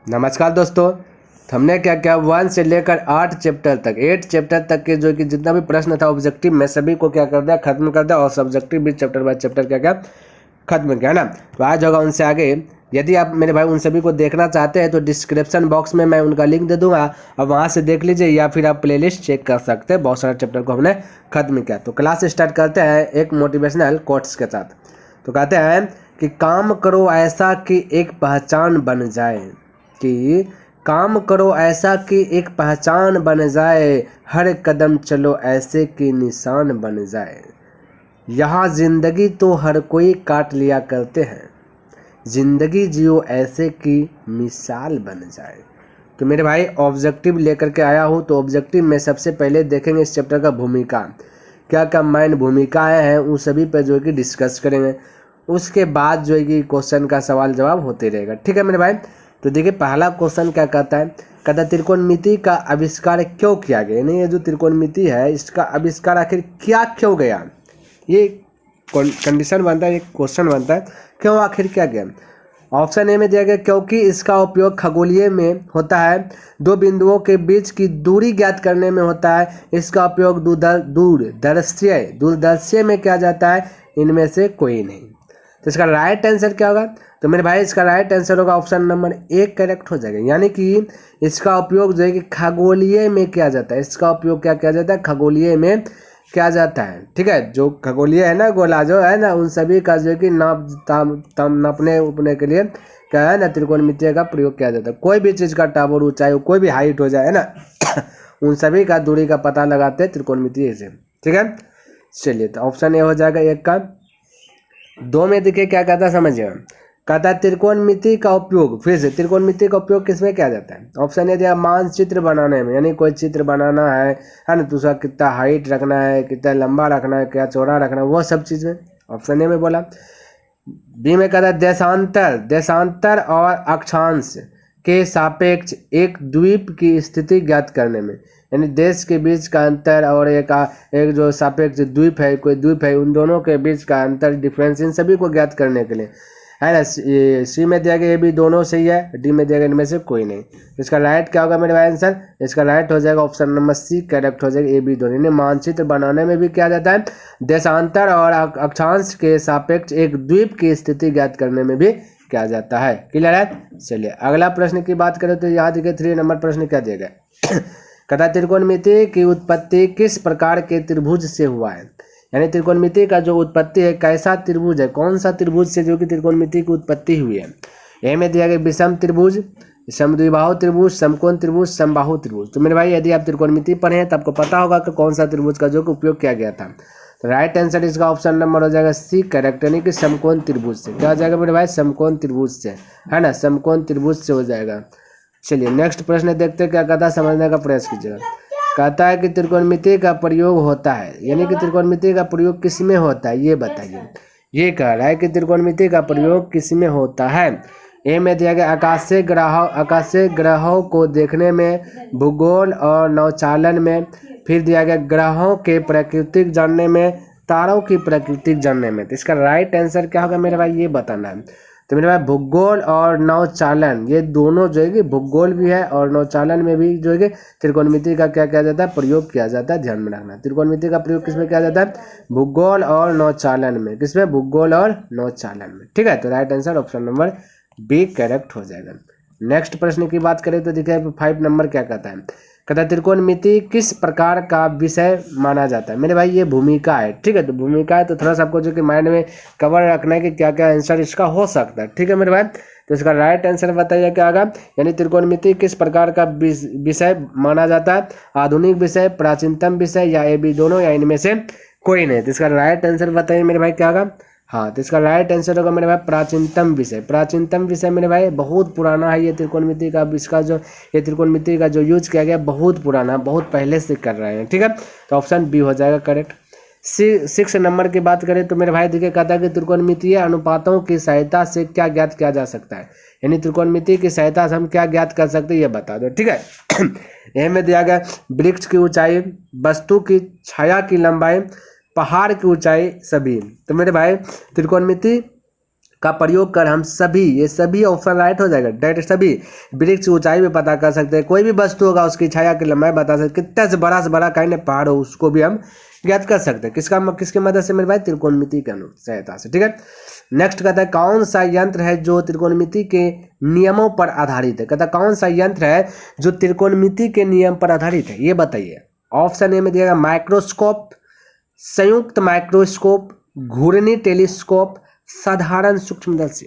नमस्कार दोस्तों, हमने क्या क्या 1 से लेकर 8 चैप्टर तक 8 चैप्टर तक के जो कि जितना भी प्रश्न था ऑब्जेक्टिव में सभी को क्या कर दिया, खत्म कर दिया और सब्जेक्टिव भी चैप्टर बाय चैप्टर क्या क्या खत्म किया ना। तो आज होगा उनसे आगे। यदि आप मेरे भाई उन सभी को देखना चाहते हैं तो डिस्क्रिप्शन बॉक्स में मैं उनका लिंक दे दूंगा और वहाँ से देख लीजिए, या फिर आप प्लेलिस्ट चेक कर सकते हैं। बहुत सारे चैप्टर को हमने खत्म किया। तो क्लास स्टार्ट करते हैं एक मोटिवेशनल कोट्स के साथ। तो कहते हैं कि काम करो ऐसा कि एक पहचान बन जाए, कि काम करो ऐसा कि एक पहचान बन जाए, हर कदम चलो ऐसे कि निशान बन जाए। यहाँ जिंदगी तो हर कोई काट लिया करते हैं, जिंदगी जियो ऐसे कि मिसाल बन जाए। तो मेरे भाई ऑब्जेक्टिव लेकर के आया हूँ। तो ऑब्जेक्टिव में सबसे पहले देखेंगे इस चैप्टर का भूमिका, क्या क्या मेन भूमिकाएं हैं उन सभी पर जो है कि डिस्कस करेंगे। उसके बाद जो है कि क्वेश्चन का सवाल जवाब होते रहेगा। ठीक है मेरे भाई। तो देखिए पहला क्वेश्चन क्या कहता है, कहता है त्रिकोणमिति का आविष्कार क्यों किया गया। यानी ये जो त्रिकोणमिति है इसका आविष्कार आखिर क्यों गया, ये कंडीशन बनता है, एक क्वेश्चन बनता है, क्यों आखिर क्या गया। ऑप्शन ए में दिया गया क्योंकि इसका उपयोग खगोलीय में होता है, दो बिंदुओं के बीच की दूरी ज्ञात करने में होता है, इसका उपयोग दूरदर्शीय में किया जाता है, इनमें से कोई नहीं। तो इसका राइट आंसर क्या होगा। तो मेरे भाई इसका राइट आंसर होगा ऑप्शन नंबर 1 करेक्ट हो जाएगा। यानी कि इसका उपयोग जो है कि खगोलीय में किया जाता है। इसका उपयोग क्या किया जाता है, खगोलीय में किया जाता है। ठीक है, जो खगोलीय है ना, गोला जो है ना, उन सभी का जो है कि नापने उपने के लिए क्या है ना, त्रिकोणमिति का प्रयोग किया जाता है। कोई भी चीज़ का टावर ऊंचाई, कोई भी हाइट हो जाए ना उन सभी का दूरी का पता लगाते हैं त्रिकोणमिति से। ठीक है, चलिए तो ऑप्शन ए हो जाएगा 1 का। 2 में देखिए क्या कहता है, समझिए। कहता है त्रिकोणमिति का उपयोग, फिर से त्रिकोणमिति का उपयोग किसमें किया जाता है। ऑप्शन ए दिया मानचित्र बनाने में, यानी कोई चित्र बनाना है ना, तो उसका कितना हाइट रखना है, कितना लंबा रखना है, क्या चौड़ा रखना है, वो सब चीज़ में ऑप्शन ए में बोला। बी में कहता है देशांतर और अक्षांश के सापेक्ष एक द्वीप की स्थिति ज्ञात करने में, यानी देश के बीच का अंतर और एक जो सापेक्ष द्वीप है, कोई द्वीप है, उन दोनों के बीच का अंतर, डिफरेंस, इन सभी को ज्ञात करने के लिए है ना। सी में दिया गया ये भी दोनों सही है, डी में दिया गया इनमें से कोई नहीं। इसका राइट क्या होगा मेरे भाई आंसर, इसका राइट हो जाएगा ऑप्शन नंबर सी करेक्ट हो जाएगा, ए बी दोनों। मानचित्र बनाने में भी किया जाता है, देशांतर और अक्षांश के सापेक्ष एक द्वीप की स्थिति ज्ञात करने में भी किया जाता है। क्लियर है। चलिए अगला प्रश्न की बात करें तो यहाँ देखिए 3 नंबर प्रश्न क्या दिया गया कहता त्रिकोणमिति की उत्पत्ति किस प्रकार के त्रिभुज से हुआ है। यानी त्रिकोणमिति का जो उत्पत्ति है, कैसा त्रिभुज है, कौन सा त्रिभुज से जो कि त्रिकोणमिति की उत्पत्ति हुई है। ए में दिया गया विषम त्रिभुज, समद्विबाहु त्रिभुज, समकोण त्रिभुज, समबाहु त्रिभुज। तो मेरे भाई यदि आप त्रिकोणमिति पढ़े हैं तो आपको पता होगा कि कौन सा त्रिभुज का जो उपयोग किया गया था। तो राइट आंसर इसका ऑप्शन नंबर हो जाएगा सी करेक्ट, यानी कि समकोण त्रिभुज से। क्या हो जाएगा मेरे भाई, समकोण त्रिभुज से, है ना, समकोण त्रिभुज से हो जाएगा। चलिए नेक्स्ट प्रश्न देखते हैं क्या कहता है, समझने का प्रयास कीजिएगा। कहता है कि त्रिकोणमिति का प्रयोग होता है, यानी कि त्रिकोणमिति का प्रयोग किस में होता है ये बताइए। ये कह रहा है कि त्रिकोणमिति का प्रयोग किस में होता है। ए में दिया गया आकाशीय ग्रहों को देखने में, भूगोल और नौचालन में। फिर दिया गया ग्रहों के प्राकृतिक जानने में, तारों की प्राकृतिक जानने में। तो इसका राइट आंसर क्या होगा मेरे भाई, ये बताना है। तो मेरे भाई भूगोल और नौचालन ये दोनों जो है कि भूगोल भी है और नौचालन में भी जो है कि त्रिकोणमिति का क्या किया जाता है, प्रयोग किया जाता है। ध्यान में रखना, त्रिकोणमिति का प्रयोग किसमें किया जाता है, भूगोल और नौचालन में। किसमें, भूगोल और नौचालन में। ठीक है, तो right answer option number B correct हो जाएगा। नेक्स्ट प्रश्न की बात करें तो देखिए 5 नंबर क्या कहता है, कहता है त्रिकोणमिति किस प्रकार का विषय माना जाता है। मेरे भाई ये भूमिका है। ठीक है, तो भूमिका है तो थोड़ा सा आपको जो कि माइंड में कवर रखना है कि क्या क्या आंसर इसका हो सकता है। ठीक है मेरे भाई, तो इसका राइट आंसर बताइए क्या होगा। यानी त्रिकोणमिति किस प्रकार का विषय माना जाता है, आधुनिक विषय, प्राचीनतम विषय, या ये भी दोनों, या इनमें से कोई नहीं। तो इसका राइट आंसर बताइए मेरे भाई क्या होगा। हाँ, तो इसका राइट आंसर होगा मेरे भाई प्राचीनतम विषय। प्राचीनतम विषय मेरे भाई बहुत पुराना है ये त्रिकोणमिति का, इसका जो ये त्रिकोणमिति का जो यूज किया गया बहुत पुराना, बहुत पहले से कर रहे हैं। ठीक है, तो ऑप्शन बी हो जाएगा करेक्ट। 6 नंबर की बात करें तो मेरे भाई देखिए कहता है कि त्रिकोणमितीय अनुपातों की सहायता से क्या ज्ञात किया जा सकता है। यानी त्रिकोणमिति की सहायता से हम क्या ज्ञात कर सकते हैं ये बता दो। ठीक है, यह में दिया गया वृक्ष की ऊंचाई, वस्तु की छाया की लंबाई, पहाड़ की ऊंचाई, सभी। तो मेरे भाई त्रिकोणमिति का प्रयोग कर हम सभी, ये सभी ऑप्शन राइट हो जाएगा। डायरेक्ट सभी वृक्ष की ऊंचाई भी पता कर सकते हैं, कोई भी वस्तु होगा उसकी छाया की लंबाई बता सकते, कितना से बड़ा कहीं पहाड़ हो उसको भी हम ज्ञात कर सकते हैं। किसकी मदद से मेरे भाई? त्रिकोणमिति के सहायता से। ठीक है, नेक्स्ट कहता है कौन सा यंत्र है जो त्रिकोणमिति के नियमों पर आधारित है। कहता है कौन सा यंत्र है जो त्रिकोणमिति के नियम पर आधारित है, ये बताइए। ऑप्शन ए में दिया गया माइक्रोस्कोप, संयुक्त माइक्रोस्कोप, घूर्णी टेलीस्कोप, साधारण सूक्ष्मदर्शी।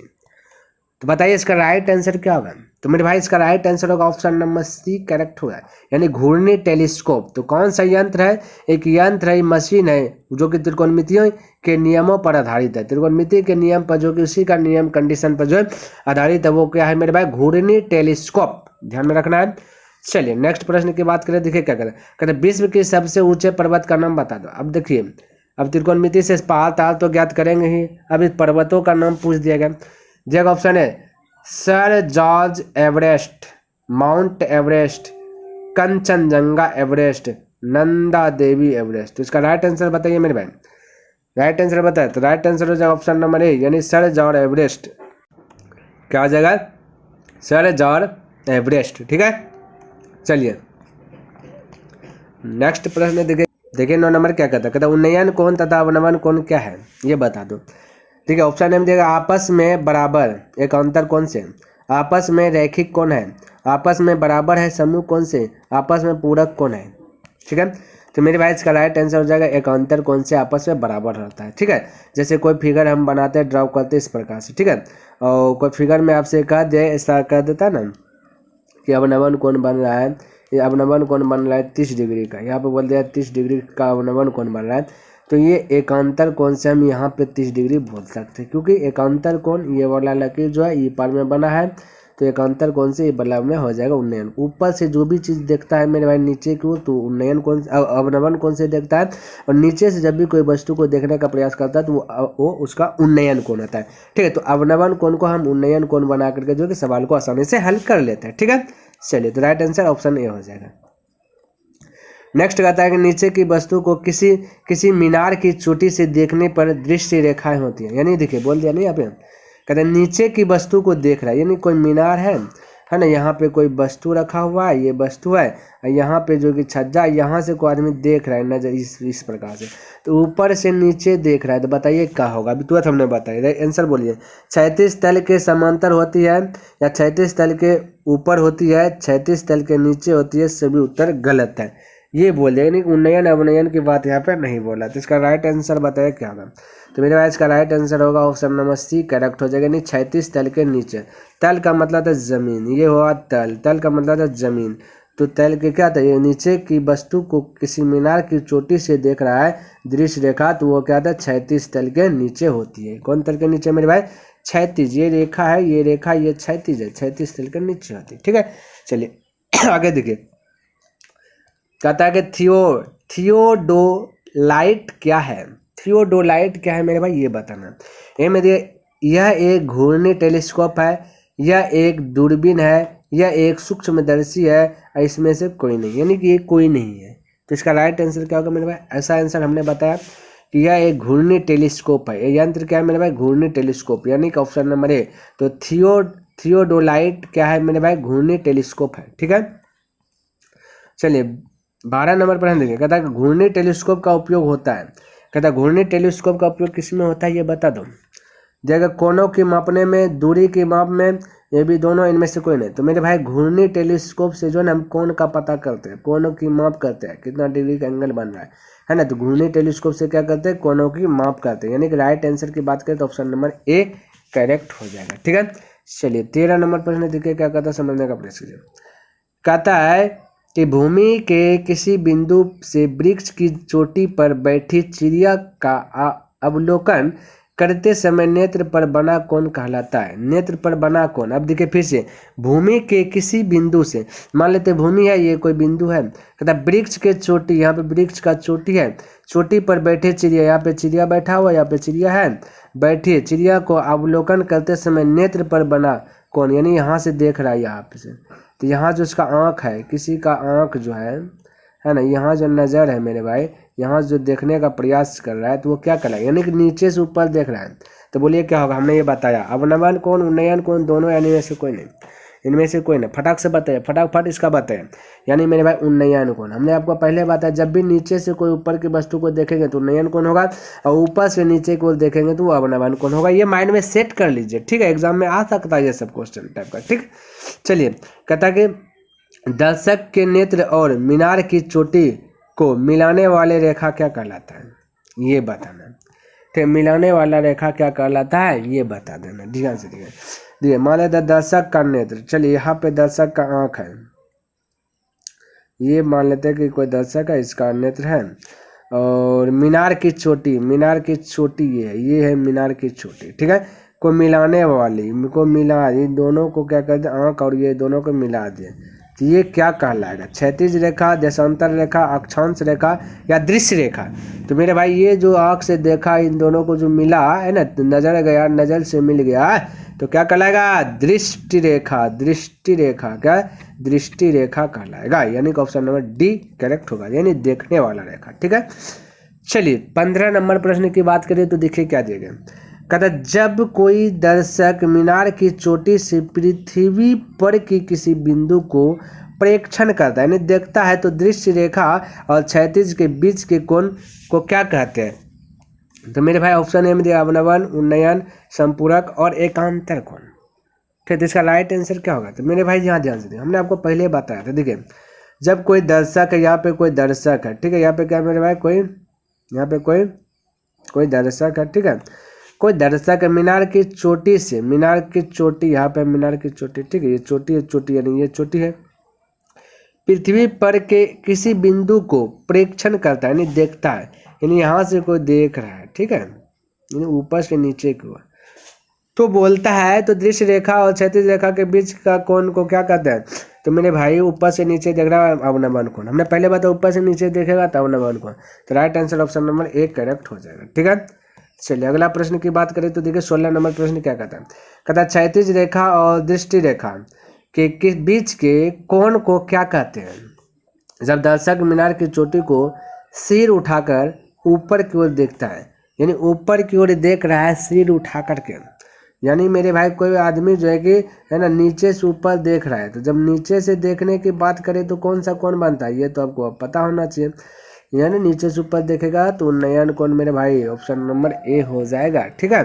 तो बताइए इसका राइट आंसर क्या होगा? तो मेरे भाई इसका राइट आंसर होगा ऑप्शन नंबर सी, करेक्ट होगा, यानी घूर्णी टेलीस्कोप। तो कौन सा यंत्र है? एक यंत्र है, मशीन है जो कि त्रिकोणमितियों के नियमों पर आधारित है। त्रिकोणमिति के नियम पर जो कि उसी का नियम कंडीशन पर जो है आधारित है, वो क्या है मेरे भाई? घूर्णी टेलीस्कोप। ध्यान में रखना है। चलिए नेक्स्ट प्रश्न की बात करें, देखिए क्या करें। कहते विश्व के सबसे ऊंचे पर्वत का नाम बता दो। अब देखिए, अब त्रिकोणमिति से पहाड़ ताल तो ज्ञात करेंगे ही, अब इस पर्वतों का नाम पूछ दिया गया। जगह ऑप्शन है sir George Everest, Mount Everest, Kanchenjunga Everest, Nanda Devi Everest. तो इसका राइट आंसर बताइए मेरे भाई, राइट आंसर बताए। तो राइट आंसर हो जाएगा ऑप्शन नंबर ए, यानी सर जॉर्ज एवरेस्ट। क्या हो जाएगा? Sir George Everest. ठीक है, चलिए नेक्स्ट प्रश्न देखिए 9 नंबर क्या कहता है। कहता उन्नयन कोण तथा अवनमन कोण क्या है, ये बता दो। ठीक है, ऑप्शन में देगा आपस में बराबर एकांतर कोण से, आपस में रैखिक कोण है, आपस में बराबर है समूह कोण से, आपस में पूरक कोण है। ठीक है, तो मेरे भाई इसका राइट आंसर हो जाएगा एकांतर कोण से आपस में बराबर रहता है। ठीक है, जैसे कोई फिगर हम बनाते हैं, ड्रॉ करते हैं इस प्रकार से। ठीक है, और कोई फिगर में आपसे कह दे, ऐसा कह देता ना कि अवनमन कोण बन रहा है, ये अवनमन कोण बन रहा है 30 डिग्री का, यहाँ पे बोल दिया 30 डिग्री का अवनमन कोण बन रहा है, तो ये एकांतर कोण से हम यहाँ पे 30 डिग्री बोल सकते हैं, क्योंकि एकांतर कोण ये वाला लकीर जो है ये पार में बना है, तो एकांतर कोण से ये बदलाव में हो जाएगा उन्नयन। ऊपर से जो भी चीज़ देखता है मेरे भाई नीचे को, तो उन्नयन कोण अवनमन कोण से देखता है, और नीचे से जब भी कोई वस्तु को देखने का प्रयास करता है तो वो उसका उन्नयन कोण होता है। ठीक है, तो अवनमन कोण को हम उन्नयन कोण बना करके जो कि सवाल को आसानी से हल कर लेते हैं। ठीक है, चलिए तो राइट आंसर ऑप्शन ए हो जाएगा। नेक्स्ट कहता है कि नीचे की वस्तु को किसी मीनार की चोटी से देखने पर दृश्य रेखाएं होती हैं, यानी देखिए बोल दिया नहीं यहाँ पे, कहते हैं नीचे की वस्तु को देख रहा है, यानी कोई मीनार है ना, यहाँ पे कोई वस्तु रखा हुआ है, ये वस्तु है, यहाँ पे जो कि छज्जा, यहाँ से कोई आदमी देख रहा है नजर इस प्रकार से, तो ऊपर से नीचे देख रहा है, तो बताइए क्या होगा? अभी तुरंत हमने बताया, आंसर बोलिए। 36 तल के समांतर होती है या 36 तल के ऊपर होती है, 36 तल के नीचे होती है, सभी उत्तर गलत है, ये बोल दिया। यानी उन्नयन अवनयन की बात यहाँ पे नहीं बोला, तो इसका राइट आंसर बताइए क्या होगा? तो मेरे भाई इसका राइट आंसर होगा ऑप्शन नंबर सी, करेक्ट हो जाएगा। यानी 36 तल के नीचे, तल का मतलब था जमीन, ये हुआ तल, तल का मतलब था जमीन, तो तल के क्या था, ये नीचे की वस्तु को किसी मीनार की चोटी से देख रहा है दृश्य रेखा, तो वो क्या था 36 तल के नीचे होती है। कौन तल के नीचे मेरे भाई? 36, ये रेखा है, ये रेखा ये 36 है, 36 तल के नीचे होती है। ठीक है, चलिए आगे देखिए, कहता है कि थियोडोलाइट क्या है? थियोडोलाइट क्या है मेरे भाई, ये बताना। ये मेरे, यह एक घूर्णी टेलीस्कोप है, यह एक दूरबीन है, यह एक सूक्ष्मदर्शी है, इसमें से कोई नहीं, यानी कि ये कोई नहीं है। तो इसका राइट आंसर क्या होगा मेरे भाई? ऐसा आंसर हमने बताया कि यह एक घूर्णी टेलीस्कोप है। ये यंत्र क्या है मेरे भाई? घूर्णी टेलीस्कोप, यानी कि ऑप्शन नंबर ए। तो थियोडोलाइट क्या है मेरे भाई? घूर्णी टेलीस्कोप है। ठीक है, चलिए 12 नंबर पर हम देखेंगे। कहता है घूर्णी टेलीस्कोप का उपयोग होता है, कहता है घूर्णी टेलीस्कोप का उपयोग किस में होता है, ये बता दो। जगह कोनों की मापने में, दूरी की माप में, ये भी दोनों, इनमें से कोई नहीं। तो मेरे भाई घूर्णी टेलीस्कोप से जो है ना हम कोण का पता करते हैं, कोनों की माप करते हैं, कितना डिग्री का एंगल बन रहा है ना। तो घूर्णी टेलीस्कोप से क्या करते हैं? कोनों की माप करते हैं, यानी कि राइट आंसर की बात करें तो ऑप्शन नंबर ए करेक्ट हो जाएगा। ठीक है, चलिए 13 नंबर प्रश्न देखिए क्या कहता है, समझने का प्रयास कीजिए। कहता है कि भूमि के किसी बिंदु से वृक्ष की चोटी पर बैठी चिड़िया का अवलोकन करते समय नेत्र पर बना कोण कहलाता है। नेत्र पर बना कोण, अब देखिए फिर से, भूमि के किसी बिंदु से, मान लेते भूमि है, ये कोई बिंदु है, कहता वृक्ष के चोटी, यहाँ पे वृक्ष का चोटी है, चोटी पर बैठे चिड़िया, यहाँ पे चिड़िया बैठा हुआ, यहाँ पे चिड़िया है बैठी, चिड़िया को अवलोकन करते समय नेत्र पर बना कोण, यानी यहाँ से देख रहा है यहाँ पे से, तो यहाँ जो इसका आँख है, किसी का आँख जो है ना, यहाँ जो नज़र है मेरे भाई, यहाँ जो देखने का प्रयास कर रहा है, तो वो क्या कर रहा है, यानी कि नीचे से ऊपर देख रहा है, तो बोलिए क्या होगा, हमने ये बताया। अवनमन कोण, उन्नयन कोण, दोनों यानी इनमें से कोई नहीं, इनमें से कोई नहीं। फटाक से बताइए, फटाफट इसका बताइए। यानी मेरे भाई उन्नयन कोण, हमने आपको पहले बताया जब भी नीचे से कोई ऊपर की वस्तु को देखेंगे तो उन्नयन कोण होगा, और ऊपर से नीचे को देखेंगे तो वो अवनमन कोण होगा। ये माइंड में सेट कर लीजिए, ठीक है, एग्जाम में आ सकता है ये सब क्वेश्चन टाइप का, ठीक। चलिए, कहता कि दर्शक के नेत्र और मीनार की चोटी को मिलाने वाले रेखा क्या कहलाता है, ये बताना। ठीक, मिलाने वाला रेखा क्या कहलाता है, ये बता देना, ध्यान से देखिए। मान लेते दर्शक का नेत्र, चलिए यहाँ पे दर्शक का आंख है, ये मान लेते हैं कि कोई दर्शक है, इसका नेत्र है। और मीनार की चोटी, मीनार की चोटी ये है मीनार की चोटी, ठीक है। को मिलाने वाली, को मिला, ये दोनों को क्या कहते हैं, आंख और ये दोनों को मिला दिए, तो ये क्या कहलाएगा, क्षैतिज रेखा, देशांतर रेखा, अक्षांश रेखा या दृश्य रेखा। तो मेरे भाई ये जो आंख से देखा, इन दोनों को जो मिला है ना, नजर गया, नजर से मिल गया, तो क्या कहलाएगा, दृष्टि रेखा। दृष्टि रेखा क्या, दृष्टि रेखा कहलाएगा, यानी कि ऑप्शन नंबर डी करेक्ट होगा, यानी देखने वाला रेखा, ठीक है। चलिए 15 नंबर प्रश्न की बात करें तो देखिए क्या दिया गया। कहता जब कोई दर्शक मीनार की चोटी से पृथ्वी पर की किसी बिंदु को प्रेक्षण करता है, यानी देखता है, तो दृश्य रेखा और क्षैतिज के बीच के कोण को क्या कहते हैं। तो मेरे भाई ऑप्शन ए में दिया अवनमन, उन्नयन, संपूरक और एकांतर कोण। ठीक, तो इसका राइट आंसर क्या होगा। तो मेरे भाई यहाँ ध्यान से देखिए, हमने आपको पहले बताया था, देखिए जब कोई दर्शक है, यहाँ पे कोई दर्शक है, ठीक है, यहाँ पे क्या मेरे भाई कोई, यहाँ पे कोई दर्शक है, ठीक है, कोई दर्शक है मीनार की चोटी से, मीनार की चोटी, यहाँ पे मीनार की चोटी, ठीक है, ये चोटी है, चोटी यानी ये चोटी है, पृथ्वी पर के किसी बिंदु को प्रेक्षण करता है, यानी देखता है, यानी यहाँ से कोई देख रहा है, ठीक है, यानी ऊपर से नीचे की ओर, तो बोलता है तो दृश्य रेखा और क्षैतिज रेखा के बीच का कोण को क्या कहते हैं। तो मेरे भाई ऊपर से नीचे देख रहा है, अवनमन कोण। हमने पहले बताया ऊपर से नीचे देखेगा तो अवनमन कोण। तो right answer option number A correct हो जाएगा, ठीक है। चलिए अगला प्रश्न की बात करें तो देखिए 16 नंबर प्रश्न क्या कहता है। कहता है क्षैतिज रेखा और दृष्टि रेखा के बीच के कोण को क्या कहते हैं। जब दर्शक मीनार की चोटी को सिर उठाकर ऊपर की ओर देखता है, यानी ऊपर की ओर देख रहा है सिर उठा करके, यानी मेरे भाई कोई आदमी जो है कि है ना नीचे से ऊपर देख रहा है, तो जब नीचे से देखने की बात करें तो कौन सा कोण बनता है, ये तो आपको पता होना चाहिए, यानी नीचे से ऊपर देखेगा तो उन्नयन कोण मेरे भाई ऑप्शन नंबर ए हो जाएगा, ठीक है।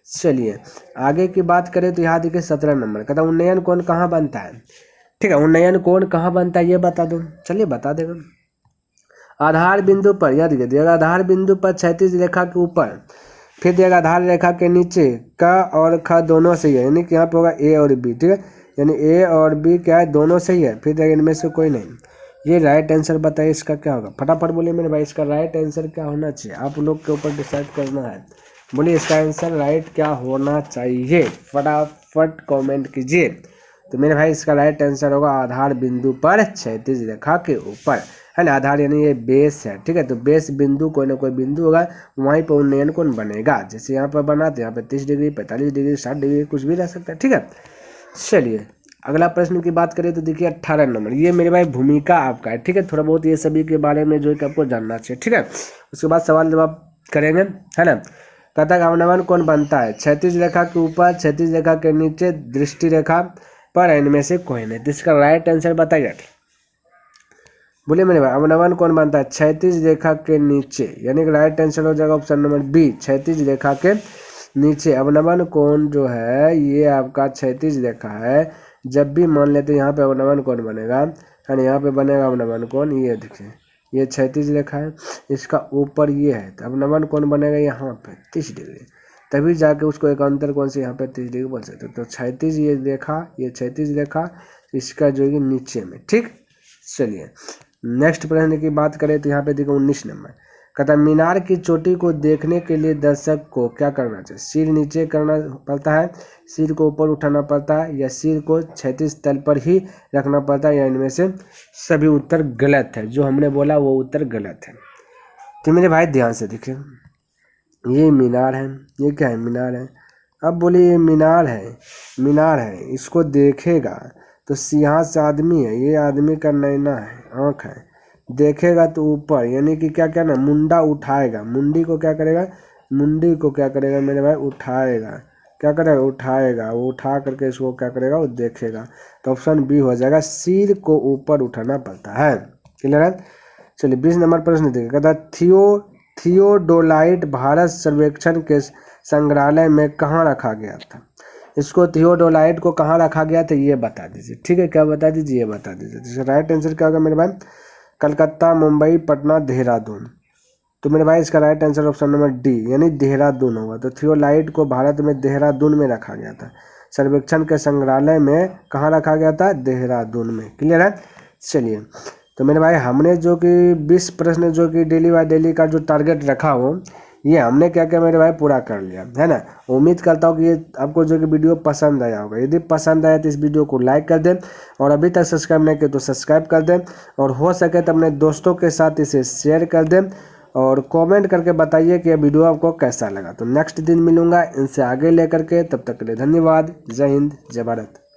चलिए आगे की बात करें तो यहाँ देखिए 17 नंबर कहता उन्नयन कोण कहाँ बनता है, ठीक है, उन्नयन कोण कहाँ बनता है ये बता दो। चलिए बता देगा, आधार बिंदु पर, याद दिएगा आधार बिंदु पर क्षैतिज रेखा के ऊपर, फिर देगा आधार रेखा के नीचे, क और ख दोनों सही है, यानी कि यहाँ पे होगा ए और बी, ठीक है, यानी ए और बी क्या है, दोनों सही है, फिर देगा इनमें से कोई नहीं। ये राइट आंसर बताइए इसका क्या होगा, फटाफट बोलिए मेरे भाई इसका राइट आंसर क्या होना चाहिए, आप लोग के ऊपर डिसाइड करना है। बोलिए इसका आंसर राइट क्या होना चाहिए, फटाफट कमेंट कीजिए। तो मेरे भाई इसका राइट आंसर होगा आधार बिंदु पर क्षैतिज रेखा के ऊपर, है ना, आधार यानी ये बेस है, ठीक है, तो बेस बिंदु कोई ना कोई बिंदु होगा, वहीं पर उन्नयन कोण बनेगा। जैसे यहाँ पर बना तो यहाँ पे 30 डिग्री, 45 डिग्री, 60 डिग्री कुछ भी रह सकता है, ठीक है। चलिए अगला प्रश्न की बात करें तो देखिए 18 नंबर, ये मेरे भाई भूमिका आपका है, ठीक है, थोड़ा बहुत ये सभी के बारे में जो है कि आपको जानना चाहिए, ठीक है। उसके बाद सवाल जवाब करेंगे, है ना। कहता है अवनमन कोण बनता है क्षैतिज रेखा के ऊपर, क्षैतिज रेखा के नीचे, दृष्टि रेखा पर, इनमें से कोई नहीं। तो इसका राइट आंसर बताइए, बोलिए मेरे भाई अवनमन कोण बनता है क्षैतिज रेखा के नीचे, यानी कि राइट आंसर हो जाएगा ऑप्शन नंबर बी, क्षैतिज रेखा के नीचे। अवनमन कोण जो है ये आपका क्षैतिज रेखा है, जब भी मान लेते हैं यहाँ पे अवनमन कोण बनेगा, यानी यहाँ पे बनेगा अवनमन कोण, ये देखिए ये क्षैतिज रेखा है, इसका ऊपर ये है, तो अवनमन कोण बनेगा यहाँ पे 30 डिग्री, तभी जाके उसको एकांतर कोण से यहाँ पे 30 डिग्री बोल सकते। तो क्षैतिज ये रेखा, ये क्षैतिज रेखा, इसका जो है नीचे में, ठीक। चलिए नेक्स्ट प्रश्न की बात करें तो यहाँ पे देखो 19 नंबर कहता मीनार की चोटी को देखने के लिए दर्शक को क्या करना चाहिए, सिर नीचे करना पड़ता है, सिर को ऊपर उठाना पड़ता है, या सिर को क्षैतिज तल पर ही रखना पड़ता है, या इनमें से सभी उत्तर गलत है, जो हमने बोला वो उत्तर गलत है। तो मेरे भाई ध्यान से देखिए, ये मीनार है, ये क्या है, मीनार है। अब बोलिए ये मीनार है, मीनार है, इसको देखेगा तो यहाँ से आदमी है, ये आदमी का नैना है, आँख है, देखेगा तो ऊपर, यानी कि क्या क्या ना मुंडा उठाएगा, मुंडी को क्या करेगा, मुंडी को क्या करेगा मेरे भाई, उठाएगा। क्या करेगा, उठाएगा। वो उठा करके इसको क्या करेगा, वो देखेगा। तो ऑप्शन बी हो जाएगा, सिर को ऊपर उठाना पड़ता है। क्लियर है। चलिए 20 नंबर प्रश्न देखिए, कहता थियोडोलाइट भारत सर्वेक्षण के संग्रहालय में कहाँ रखा गया था। इसको थियोडोलाइट को कहाँ रखा गया था ये बता दीजिए। ठीक है, क्या बता दीजिए, ये बता दीजिए। तो राइट आंसर क्या होगा मेरे भाई, कलकत्ता, मुंबई, पटना, देहरादून। तो मेरे भाई इसका right answer option number D यानी देहरादून होगा। तो थियोलाइट को भारत में देहरादून में रखा गया था, सर्वेक्षण के संग्रहालय में कहाँ रखा गया था, देहरादून में। क्लियर है। चलिए तो मेरे भाई हमने जो कि 20 प्रश्न जो कि डेली बाय डेली का जो टारगेट रखा हो, ये हमने क्या क्या मेरे भाई पूरा कर लिया है ना। उम्मीद करता हूँ कि ये आपको जो कि वीडियो पसंद आया होगा। यदि पसंद आया तो इस वीडियो को लाइक कर दें, और अभी तक सब्सक्राइब नहीं किया तो सब्सक्राइब कर दें, और हो सके तो अपने दोस्तों के साथ इसे शेयर कर दें, और कमेंट करके बताइए कि यह वीडियो आपको कैसा लगा। तो नेक्स्ट दिन मिलूंगा इनसे आगे लेकर के, तब तक के लिए धन्यवाद। जय हिंद, जय भारत।